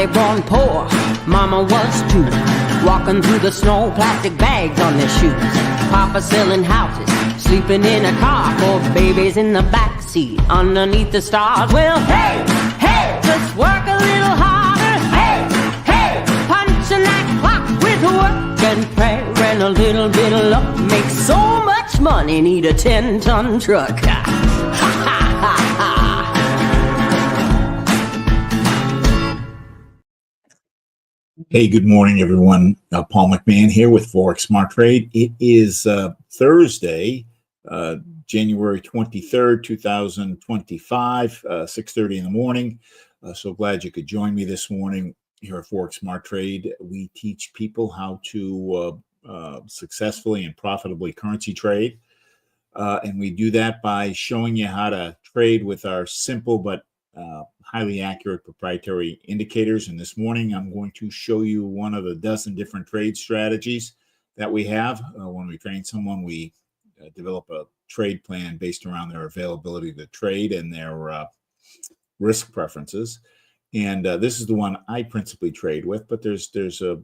daddy born poor, mama was too. Walking through the snow, plastic bags on their shoes. Papa selling houses, sleeping in a car. 4 babies in the back seat, underneath the stars. Well, hey, hey, just work a little harder. Hey, hey, punching that clock with work and prayer and a little bit of luck. Make so much money, need a 10-ton truck. Ha, ha, ha, ha. Hey, good morning, everyone. Paul McMann here with Forex Smart Trade. It is Thursday, January 23rd, 2025, 6:30 in the morning. So glad you could join me this morning here at Forex Smart Trade. We teach people how to successfully and profitably currency trade. And we do that by showing you how to trade with our simple but highly accurate proprietary indicators. And this morning, I'm going to show you one of the dozen different trade strategies that we have. When we train someone, we develop a trade plan based around their availability to trade and their risk preferences. And this is the one I principally trade with, but there's a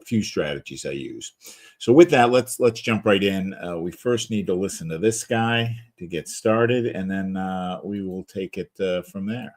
few strategies I use. So with that, let's jump right in. We first need to listen to this guy to get started, and then we will take it from there.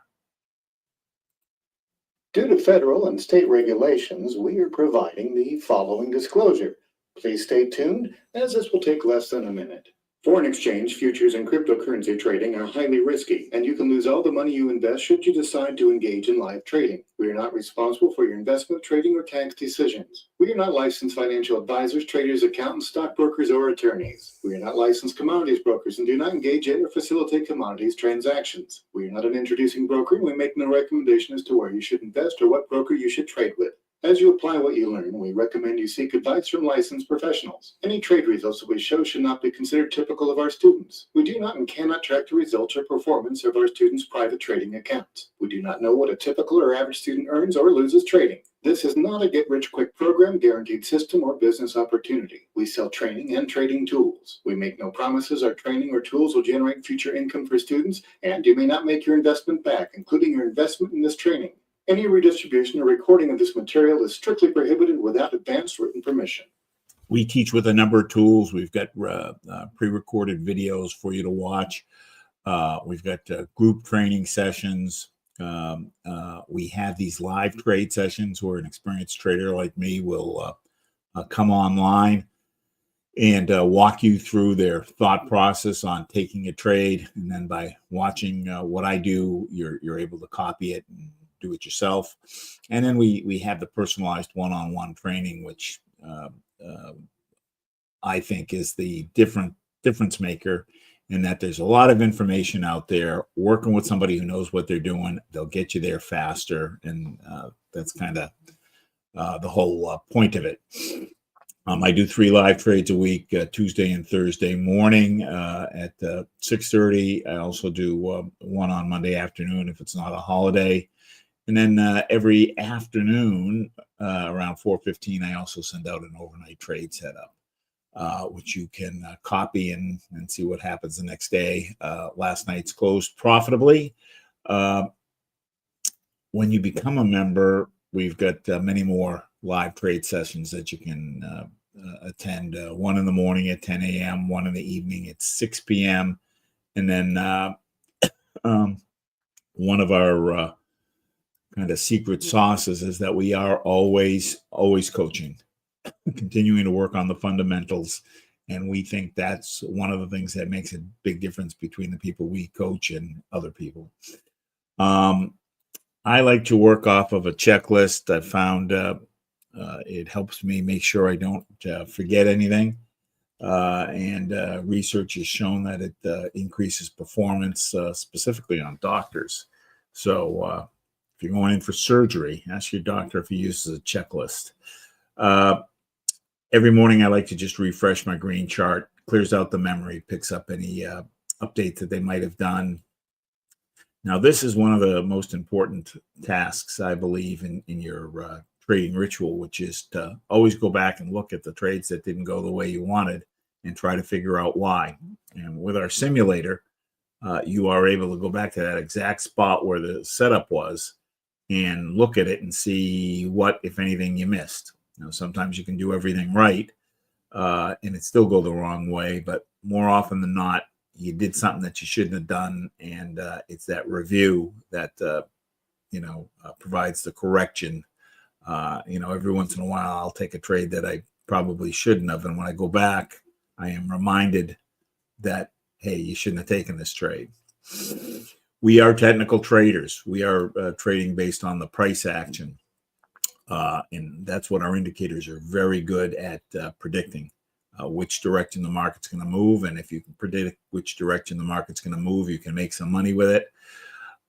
Due to federal and state regulations, we are providing the following disclosure. Please stay tuned, as this will take less than a minute. Foreign exchange, futures, and cryptocurrency trading are highly risky, and you can lose all the money you invest should you decide to engage in live trading. We are not responsible for your investment, trading, or tax decisions. We are not licensed financial advisors, traders, accountants, stockbrokers, or attorneys. We are not licensed commodities brokers and do not engage in or facilitate commodities transactions. We are not an introducing broker, and we make no recommendation as to where you should invest or what broker you should trade with. As you apply what you learn, we recommend you seek advice from licensed professionals. Any trade results that we show should not be considered typical of our students. We do not and cannot track the results or performance of our students' private trading accounts. We do not know what a typical or average student earns or loses trading. This is not a get-rich-quick program, guaranteed system, or business opportunity. We sell training and trading tools. We make no promises our training or tools will generate future income for students, and you may not make your investment back, including your investment in this training. Any redistribution or recording of this material is strictly prohibited without advance written permission. We teach with a number of tools. We've got pre-recorded videos for you to watch. We've got group training sessions. We have these live trade sessions where an experienced trader like me will come online and walk you through their thought process on taking a trade. And then by watching what I do, you're able to copy it and do it yourself. And then we have the personalized one-on-one training, which I think is the difference maker, in that there's a lot of information out there. Working with somebody who knows what they're doing, they'll get you there faster. And that's kind of the whole point of it. I do 3 live trades a week, Tuesday and Thursday morning at 6:30. I also do one on Monday afternoon if it's not a holiday. And then every afternoon around 4:15, I also send out an overnight trade setup, which you can copy and see what happens the next day. Last night's closed profitably. When you become a member, we've got many more live trade sessions that you can attend. One in the morning at 10 a.m., one in the evening at 6 p.m. And then one of our kind of secret sauces is that we are always coaching, continuing to work on the fundamentals. And we think that's one of the things that makes a big difference between the people we coach and other people. I like to work off of a checklist. I found it helps me make sure I don't forget anything. And research has shown that it increases performance, specifically on doctors. So if you're going in for surgery, ask your doctor if he uses a checklist. Every morning, I like to just refresh my green chart, clears out the memory, picks up any updates that they might have done. Now, this is one of the most important tasks, I believe, in your trading ritual, which is to always go back and look at the trades that didn't go the way you wanted and try to figure out why. And with our simulator, you are able to go back to that exact spot where the setup was and look at it and see what, if anything, you missed. Sometimes you can do everything right and it still go the wrong way, but more often than not, you did something that you shouldn't have done, and it's that review that provides the correction. Every once in a while, I'll take a trade that I probably shouldn't have, and when I go back, I am reminded that, hey, you shouldn't have taken this trade. We are technical traders. We are trading based on the price action, and that's what our indicators are very good at predicting. Which direction the market's going to move, and if you can predict which direction the market's going to move, you can make some money with it.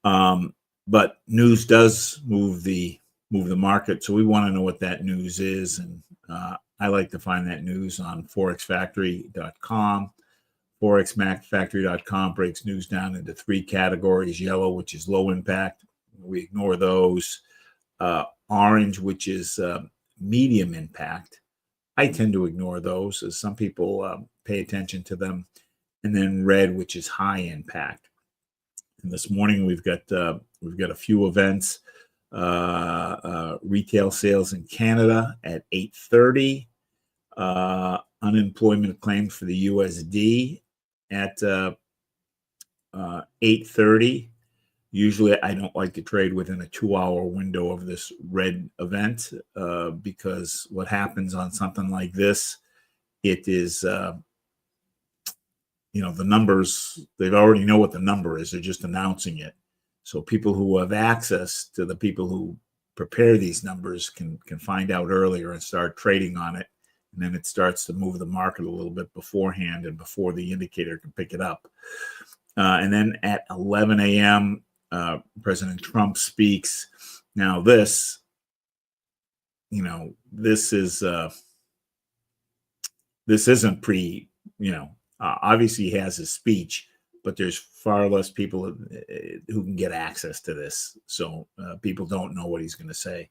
But news does move the market, so we want to know what that news is, and I like to find that news on forexfactory.com. Forexfactory.com breaks news down into 3 categories: yellow, which is low impact, we ignore those; orange, which is medium impact, I tend to ignore those, as some people pay attention to them; and then red, which is high impact. And this morning we've got a few events. Retail sales in Canada at 8:30. Unemployment claims for the USD at 8:30. Usually I don't like to trade within a 2-hour window of this red event because what happens on something like this, it is, the numbers, they already know what the number is. They're just announcing it. So people who have access to the people who prepare these numbers can find out earlier and start trading on it. And then it starts to move the market a little bit beforehand and before the indicator can pick it up. And then at 11 a.m., President Trump speaks. Now this isn't obviously he has his speech, but there's far less people who can get access to this. So people don't know what he's going to say.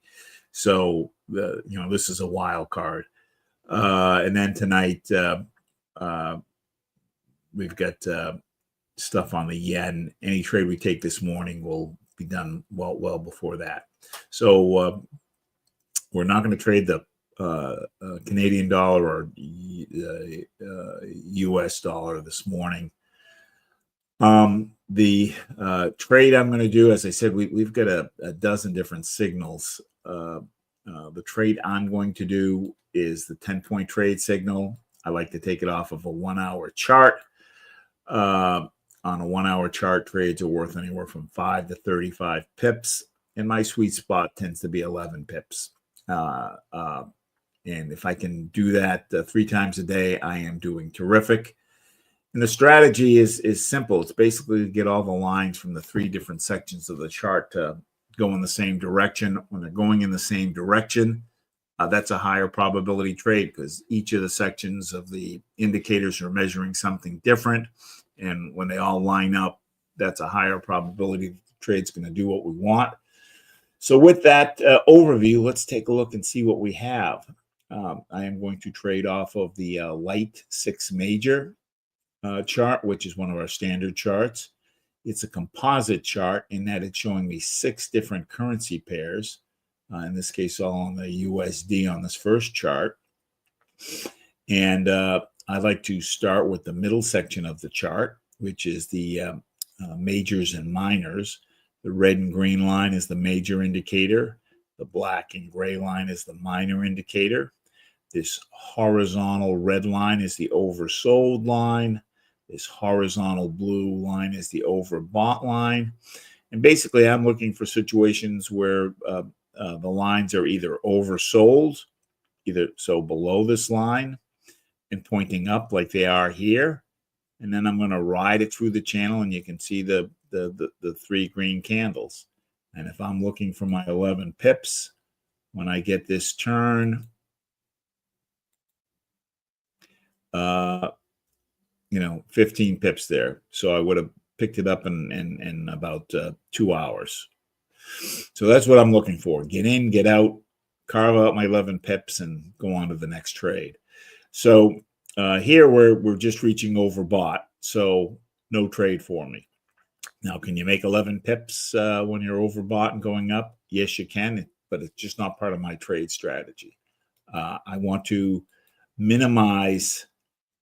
So, this is a wild card. And then tonight, we've got stuff on the yen. Any trade we take this morning will be done well before that. So we're not going to trade the Canadian dollar or US dollar this morning. The trade I'm going to do, as I said, we've got a dozen different signals. The trade I'm going to do is the 10-point trade signal. I like to take it off of a 1-hour chart. On a 1-hour chart, trades are worth anywhere from 5 to 35 pips, and my sweet spot tends to be 11 pips. And if I can do that 3 times a day, I am doing terrific. And the strategy is simple. It's basically to get all the lines from the 3 different sections of the chart to go in the same direction. When they're going in the same direction, that's a higher probability trade because each of the sections of the indicators are measuring something different. And when they all line up, that's a higher probability the trade's going to do what we want. So with that overview, let's take a look and see what we have. I am going to trade off of the light 6 major chart, which is one of our standard charts. It's a composite chart in that it's showing me 6 different currency pairs. In this case, all on the USD on this first chart. And I like to start with the middle section of the chart, which is the majors and minors. The red and green line is the major indicator. The black and gray line is the minor indicator. This horizontal red line is the oversold line. This horizontal blue line is the overbought line. And basically, I'm looking for situations where the lines are either oversold, either so below this line and pointing up like they are here. And then I'm going to ride it through the channel, and you can see the 3 green candles. And if I'm looking for my 11 pips, when I get this turn, 15 pips there. So I would have picked it up in about 2 hours. So that's what I'm looking for. Get in, get out, carve out my 11 pips, and go on to the next trade. So here we're just reaching overbought, so no trade for me. Now, can you make 11 pips when you're overbought and going up? Yes, you can, but it's just not part of my trade strategy. I want to minimize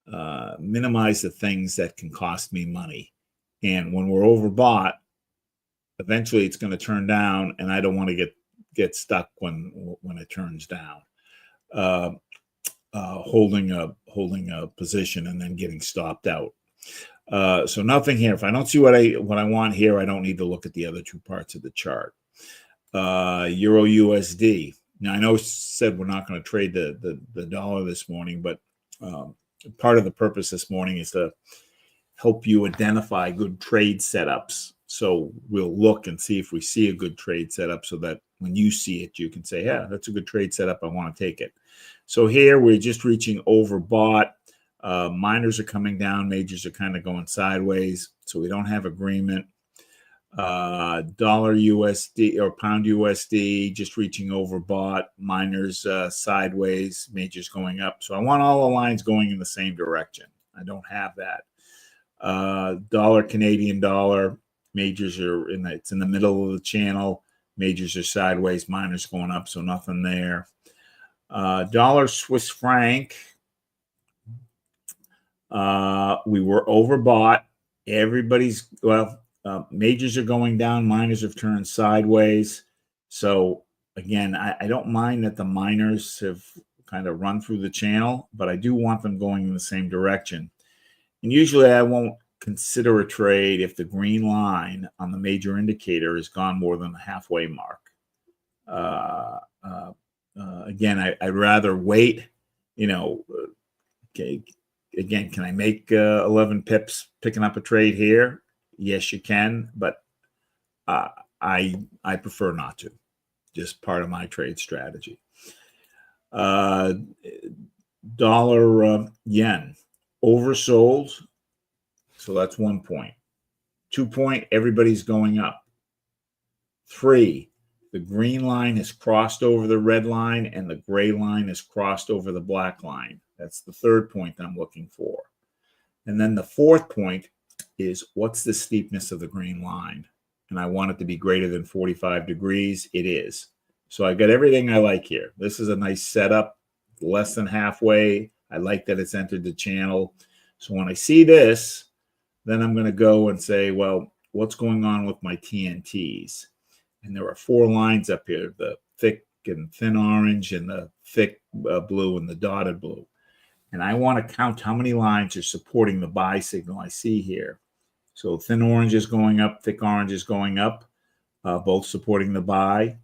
the things that can cost me money. And when we're overbought, eventually it's going to turn down, and I don't want to get stuck when it turns down. Holding a position and then getting stopped out. So nothing here. If I don't see what I want here, I don't need to look at the other two parts of the chart. Euro USD. Now I know I said we're not going to trade the dollar this morning, but part of the purpose this morning is to help you identify good trade setups. So we'll look and see if we see a good trade setup, so that when you see it, you can say, yeah, that's a good trade setup. I want to take it. So here we're just reaching overbought. Minors are coming down. Majors are kind of going sideways. So we don't have agreement. Dollar USD or pound USD just reaching overbought. Minors sideways. Majors going up. So I want all the lines going in the same direction. I don't have that. Dollar Canadian dollar. Majors are it's in the middle of the channel. Majors are sideways. Minors going up. So nothing there. Dollar Swiss franc. We were overbought. Everybody's, majors are going down. Minors have turned sideways. So again, I don't mind that the minors have kind of run through the channel, but I do want them going in the same direction. And usually I won't consider a trade if the green line on the major indicator has gone more than the halfway mark. Again, I'd rather wait, okay. Again, can I make 11 pips picking up a trade here? Yes, you can, but I prefer not to. Just part of my trade strategy. Dollar yen oversold, so that's 1 point. 2 point, everybody's going up. 3, the green line has crossed over the red line and the gray line has crossed over the black line. That's the 3rd point I'm looking for. And then the 4th point is, what's the steepness of the green line? And I want it to be greater than 45 degrees. It is. So I got everything I like here. This is a nice setup, less than halfway. I like that it's entered the channel. So when I see this, then I'm going to go and say, well, what's going on with my TNTs? And there are 4 lines up here, the thick and thin orange and the thick blue and the dotted blue. And I want to count how many lines are supporting the buy signal I see here. So thin orange is going up, thick orange is going up, both supporting the buy.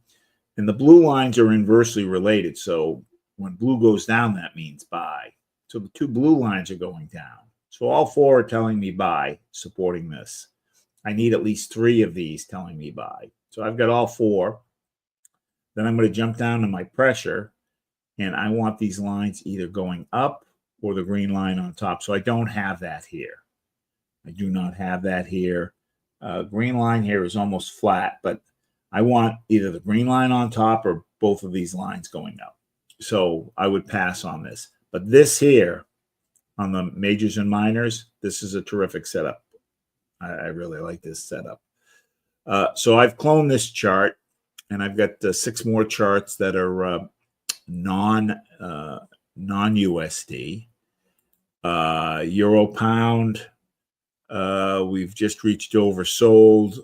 And the blue lines are inversely related. So when blue goes down, that means buy. So the 2 blue lines are going down. So all 4 are telling me buy, supporting this. I need at least 3 of these telling me buy. So I've got all 4. Then I'm going to jump down to my pressure, and I want these lines either going up or the green line on top. So I don't have that here. I do not have that here. Green line here is almost flat, but I want either the green line on top or both of these lines going up. So I would pass on this. But this here, on the majors and minors, this is a terrific setup. I really like this setup. So I've cloned this chart, and I've got 6 more charts that are non-USD. Euro pound, we've just reached oversold.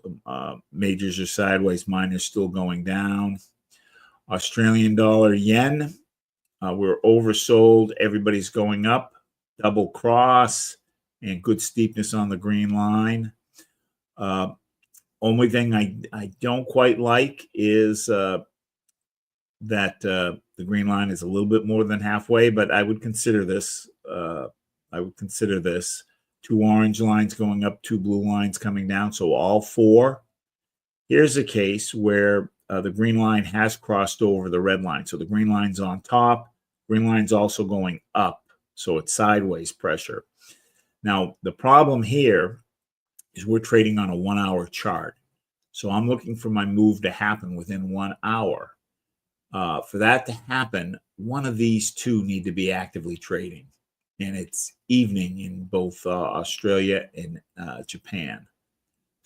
Majors are sideways, minors still going down. Australian dollar yen, we're oversold. Everybody's going up. Double cross and good steepness on the green line. Only thing I don't quite like is that the green line is a little bit more than halfway, but I would consider this. 2 orange lines going up, 2 blue lines coming down, so all 4. Here's a case where the green line has crossed over the red line. So the green line's on top. Green line's also going up, so it's sideways pressure. Now, the problem here is we're trading on a 1-hour chart. So I'm looking for my move to happen within 1 hour. For that to happen, one of these 2 need to be actively trading. And it's evening in both Australia and Japan.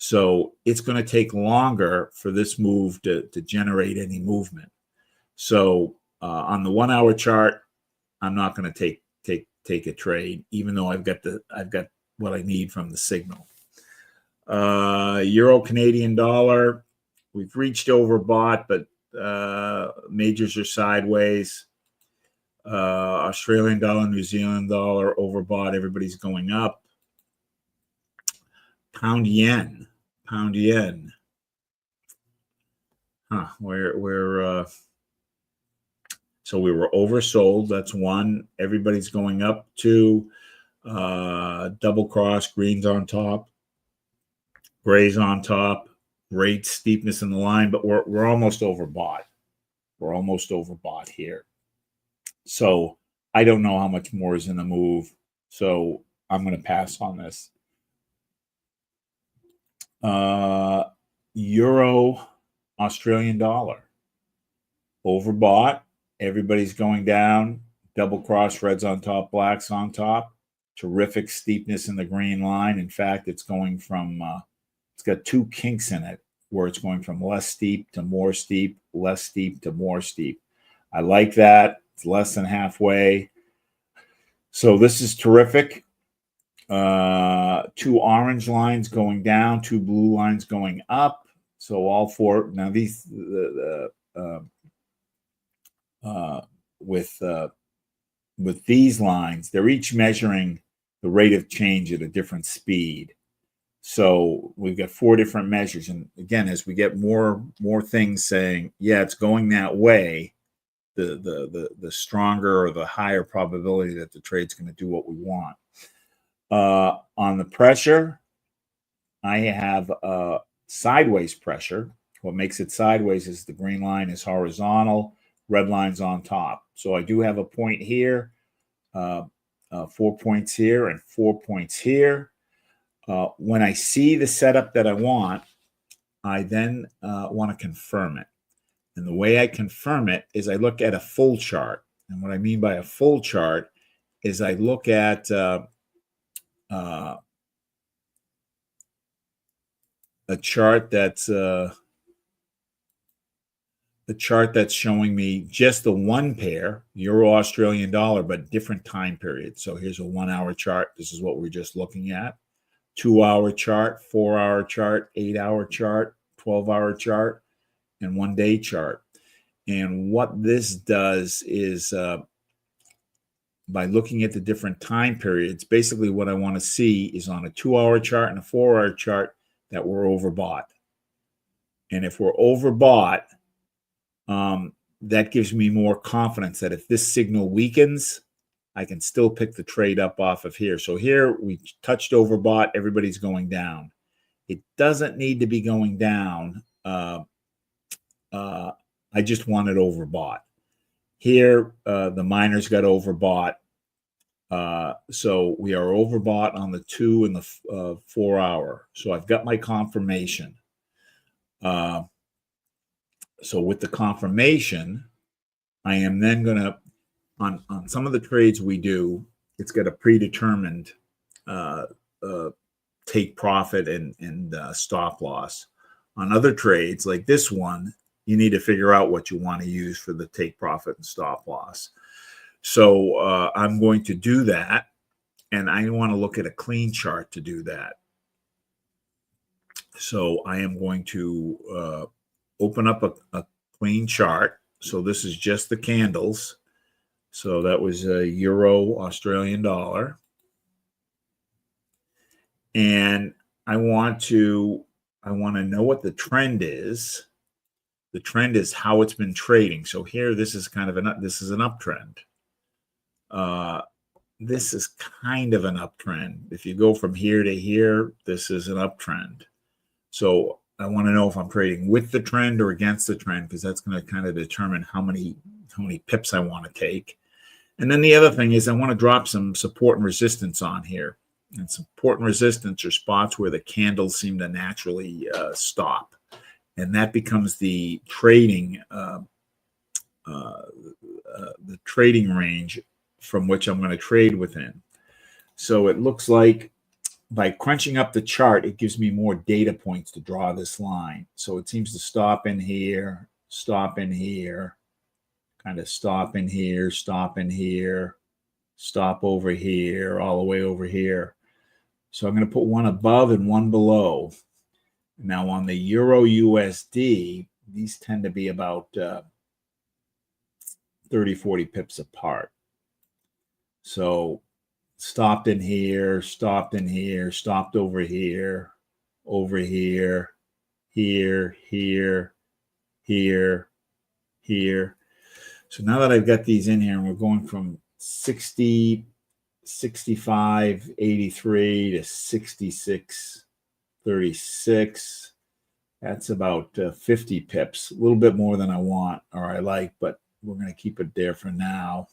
So it's going to take longer for this move to generate any movement. So on the 1 hour chart, I'm not going to take a trade, even though I've got what I need from the signal. Euro Canadian dollar, we've reached overbought, but majors are sideways. Australian dollar, New Zealand dollar, overbought. Everybody's going up. Pound yen. Huh? So we were oversold. That's one. Everybody's going up. Two. Double cross. Greens on top. Grays on top. Great steepness in the line, but we're almost overbought. We're almost overbought here. So I don't know how much more is in the move. So I'm going to pass on this. Euro, Australian dollar. Overbought. Everybody's going down. Double cross, reds on top, blacks on top. Terrific steepness in the green line. In fact, it's going from, it's got two kinks in it where it's going from less steep to more steep, less steep to more steep. I like that. It's less than halfway. So this is terrific. Two orange lines going down, two blue lines going up. So all four. Now these with these lines, they're each measuring the rate of change at a different speed. So we've got four different measures, and again, as we get more things saying, yeah, it's going that way, the stronger or the higher probability that the trade's going to do what we want. On the pressure, I have sideways pressure. What makes it sideways is the green line is horizontal, red line's on top. So I do have a point here, 4 points here, and 4 points here. When I see the setup that I want, I then want to confirm it. And the way I confirm it is I look at a full chart. And what I mean by a full chart is I look at a chart that's showing me just the one pair, Euro Australian dollar, but different time periods. So here's a 1 hour chart. This is what we're just looking at. 2 hour chart, 4 hour chart, 8 hour chart, 12 hour chart, and 1 day chart. And what this does is by looking at the different time periods, basically what I want to see is on a 2 hour chart and a 4 hour chart that we're overbought. And if we're overbought, that gives me more confidence that if this signal weakens, I can still pick the trade up off of here. So here we touched overbought, everybody's going down. It doesn't need to be going down. I just want it overbought. Here, the miners got overbought. So we are overbought on the 2 and the 4 hour. So I've got my confirmation. So with the confirmation, I am then going to, on some of the trades we do, it's got a predetermined take profit and stop loss. On other trades like this one, you need to figure out what you want to use for the take profit and stop loss. So I'm going to do that, and I want to look at a clean chart to do that. So I am going to open up a clean chart. So this is just the candles. So that was a Euro Australian dollar. And I want to know what the trend is. The trend is how it's been trading. So here, this is kind of an uptrend. This is kind of an uptrend. If you go from here to here, this is an uptrend. So I want to know if I'm trading with the trend or against the trend, because that's going to kind of determine how many pips I want to take. And then the other thing is I want to drop some support and resistance on here. And support and resistance are spots where the candles seem to naturally stop. And that becomes the trading range from which I'm going to trade within. So it looks like by crunching up the chart, it gives me more data points to draw this line. So it seems to stop in here, stop in here, kind of stop in here, stop in here, stop over here, all the way over here. So I'm going to put one above and one below. Now on the Euro USD, these tend to be about 30, 40 pips apart. So stopped in here, stopped in here, stopped over here, here, here, here, here. So now that I've got these in here, and we're going from 60, 65, 83 to 66, 36. That's about 50 pips, a little bit more than I want or I like, but we're going to keep it there for now.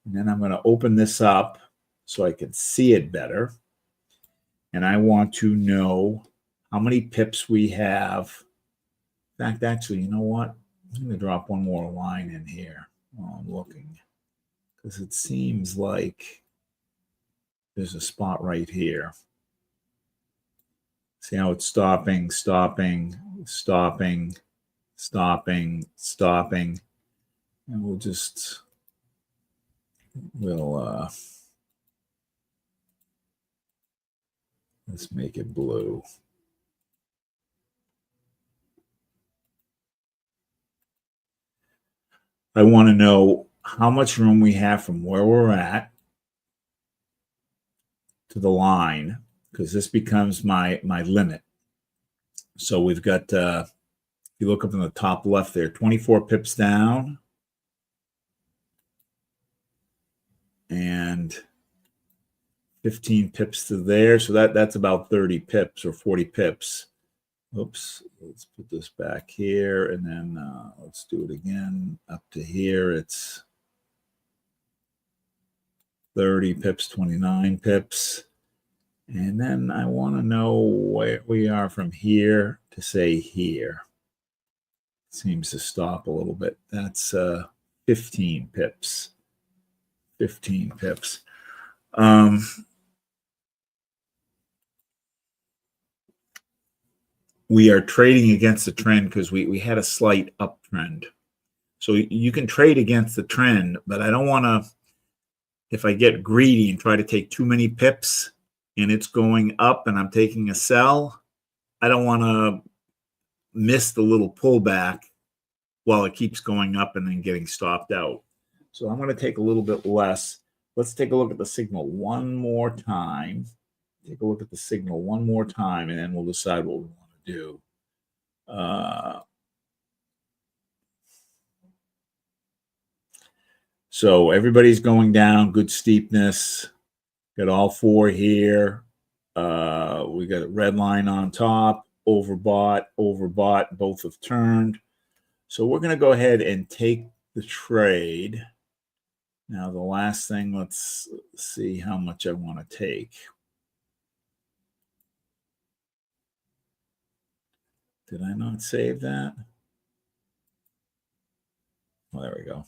And then I'm going to open this up so I can see it better. And I want to know how many pips we have. In fact, actually, you know what? I'm going to drop one more line in here while I'm looking, because it seems like there's a spot right here. See how it's stopping, stopping, stopping, stopping, stopping. And let's make it blue. I want to know how much room we have from where we're at to the line, because this becomes my limit. So we've got, if you look up in the top left there, 24 pips down and 15 pips to there. So that's about 30 pips or 40 pips. Oops, let's put this back here, and then let's do it again. Up to here, it's 30 pips, 29 pips. And then I want to know where we are from here to say here. It seems to stop a little bit. That's 15 pips. 15 pips. We are trading against the trend because we had a slight uptrend. So you can trade against the trend, but I don't want to, if I get greedy and try to take too many pips and it's going up and I'm taking a sell, I don't want to miss the little pullback while it keeps going up and then getting stopped out. So I'm going to take a little bit less. Let's take a look at the signal one more time. Take a look at the signal one more time, and then we'll decide what we want to do. So everybody's going down, good steepness. Got all four here. We got a red line on top, overbought, both have turned. So we're going to go ahead and take the trade. Now, the last thing, let's see how much I want to take. Did I not save that? Well, there we go.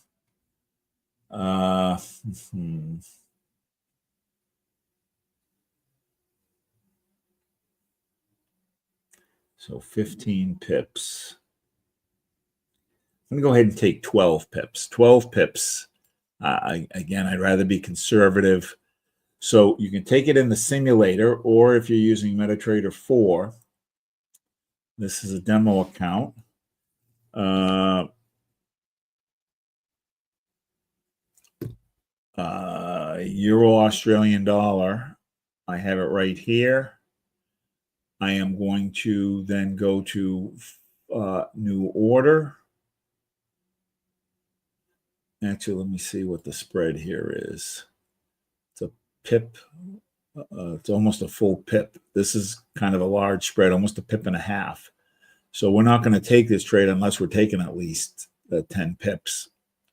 So 15 pips. I'm going to go ahead and take 12 pips. 12 pips. Again, I'd rather be conservative. So you can take it in the simulator, or if you're using MetaTrader 4, this is a demo account. Euro Australian dollar. I have it right here. I am going to then go to new order. Actually, let me see what the spread here is. It's a pip. It's almost a full pip. This is kind of a large spread, almost a pip and a half. So we're not going to take this trade unless we're taking at least 10 pips.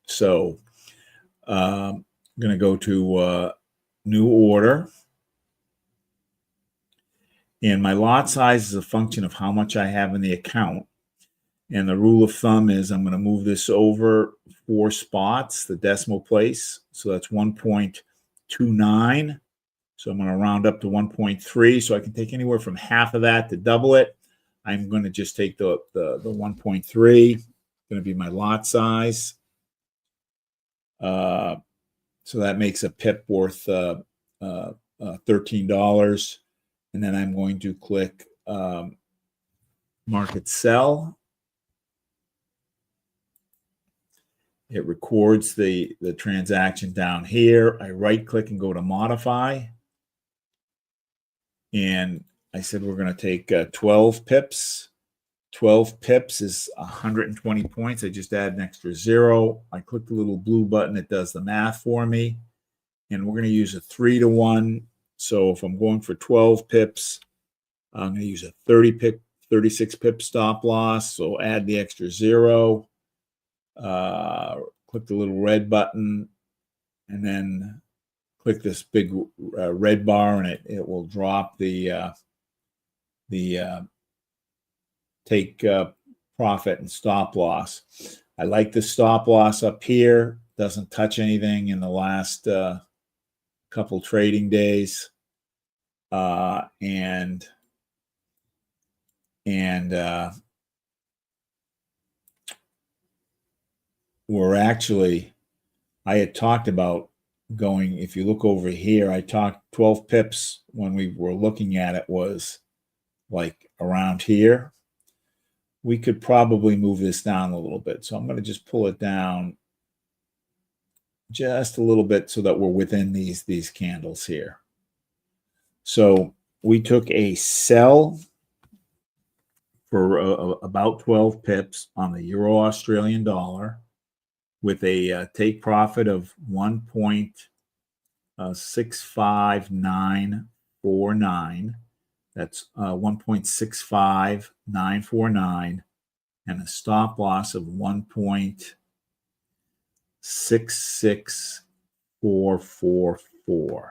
So I'm going to go to new order. And my lot size is a function of how much I have in the account. And the rule of thumb is I'm going to move this over 4 spots, the decimal place. So that's 1.29. So I'm going to round up to 1.3, so I can take anywhere from half of that to double it. I'm going to just take the 1.3, going to be my lot size. So that makes a pip worth $13. And then I'm going to click market sell. It records the transaction down here. I right click and go to modify. And I said we're going to take 12 pips. 12 pips is 120 points. I just add an extra 0. I click the little blue button. It does the math for me. And we're going to use a 3-to-1. So if I'm going for 12 pips, I'm going to use a 36 pip stop loss. So add the extra 0. Click the little red button. And then click this big red bar, and it will drop the take profit and stop loss. I like the stop loss up here. Doesn't touch anything in the last couple trading days, and we're actually, I had talked about going, if you look over here, I talked 12 pips when we were looking at it was like around here. We could probably move this down a little bit. So I'm going to just pull it down just a little bit so that we're within these candles here. So we took a sell for about 12 pips on the Euro Australian dollar with a take profit of 1.65949. That's 1.65949, and a stop loss of 1.66444.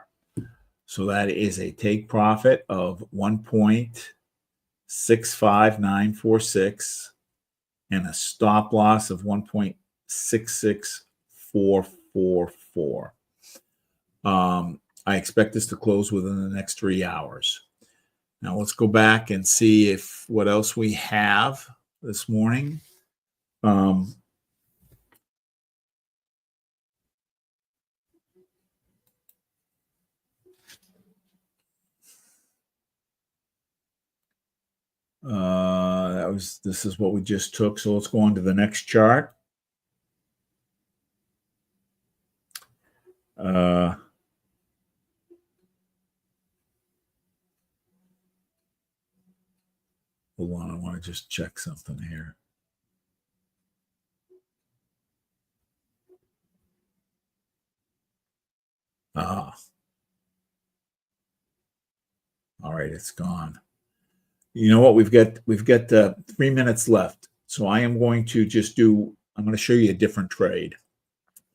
So that is a take profit of 1.65946 and a stop loss of 1.66444. I expect this to close within the next 3 hours. Now let's go back and see what else we have this morning. This is what we just took. So let's go on to the next chart. Hold on, I want to just check something here. All right, it's gone. You know what? We've got 3 minutes left. So I am going to I'm going to show you a different trade.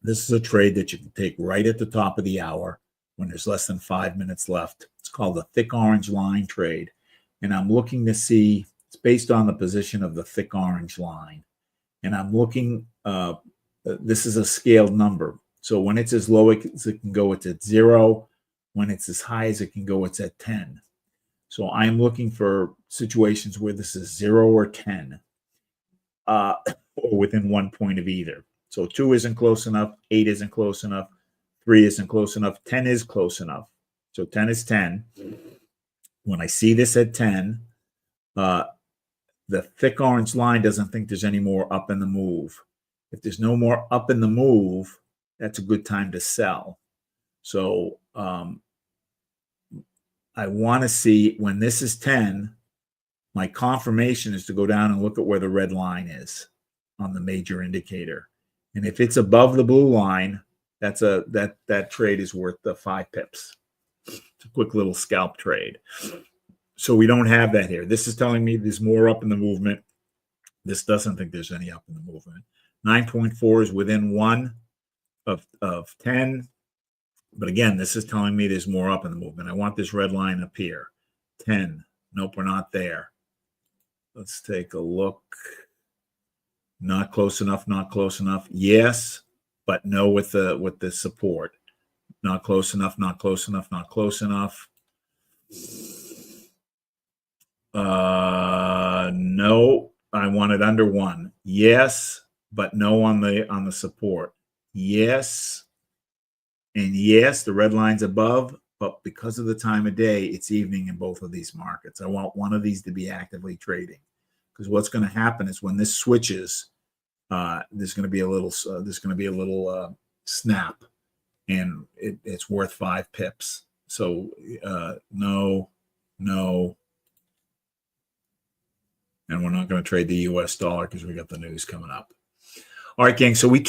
This is a trade that you can take right at the top of the hour when there's less than 5 minutes left. It's called the thick orange line trade. And I'm looking to see, it's based on the position of the thick orange line. And I'm looking, this is a scaled number. So when it's as low as it can go, it's at 0. When it's as high as it can go, it's at 10. So I'm looking for situations where this is 0 or 10, or within 1 point of either. So 2 isn't close enough, 8 isn't close enough, 3 isn't close enough, 10 is close enough. So 10 is 10. When I see this at 10, the thick orange line doesn't think there's any more up in the move. If there's no more up in the move, that's a good time to sell. So I want to see when this is 10, my confirmation is to go down and look at where the red line is on the major indicator. And if it's above the blue line, that trade is worth the 5 pips. It's a quick little scalp trade. So we don't have that here. This is telling me there's more up in the movement. This doesn't think there's any up in the movement. 9.4 is within 1 of 10. But again, this is telling me there's more up in the movement. I want this red line up here. 10. Nope, we're not there. Let's take a look. Not close enough, not close enough. Yes, but no with the support. Not close enough, not close enough, not close enough. No, I want it under 1. Yes, but no on the support. Yes, and yes, the red line's above, but because of the time of day, it's evening in both of these markets. I want one of these to be actively trading, because what's going to happen is when this switches, there's going to be a little snap, and it's worth 5 pips. So no, and we're not going to trade the U.S. dollar because we got the news coming up. All right, gang. So we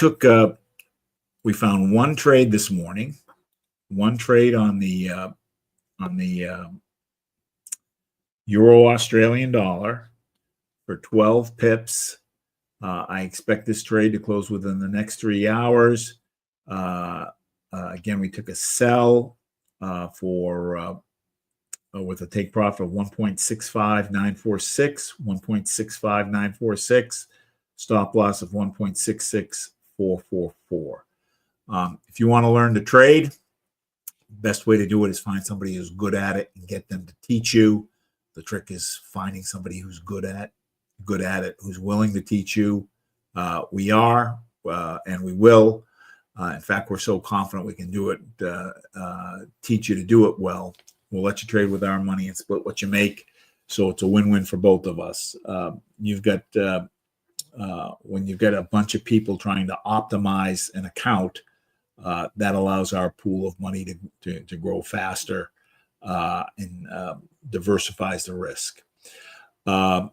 found one trade this morning, one trade on the Euro Australian dollar for 12 pips. I expect this trade to close within the next 3 hours. Again, we took a sell with a take profit of 1.65946, 1.65946, stop loss of 1.66444. If you want to learn to trade, best way to do it is find somebody who's good at it and get them to teach you. The trick is finding somebody who's good at it, who's willing to teach you. We are, and we will. In fact, we're so confident we can do it, teach you to do it well. We'll let you trade with our money and split what you make. So it's a win-win for both of us. When you've got a bunch of people trying to optimize an account, that allows our pool of money to grow faster and diversifies the risk. Thank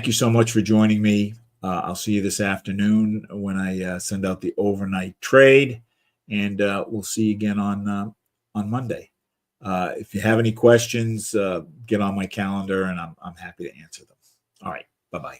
you so much for joining me. I'll see you this afternoon when I send out the overnight trade, and we'll see you again on Monday. If you have any questions, get on my calendar, and I'm happy to answer them. All right. Bye-bye.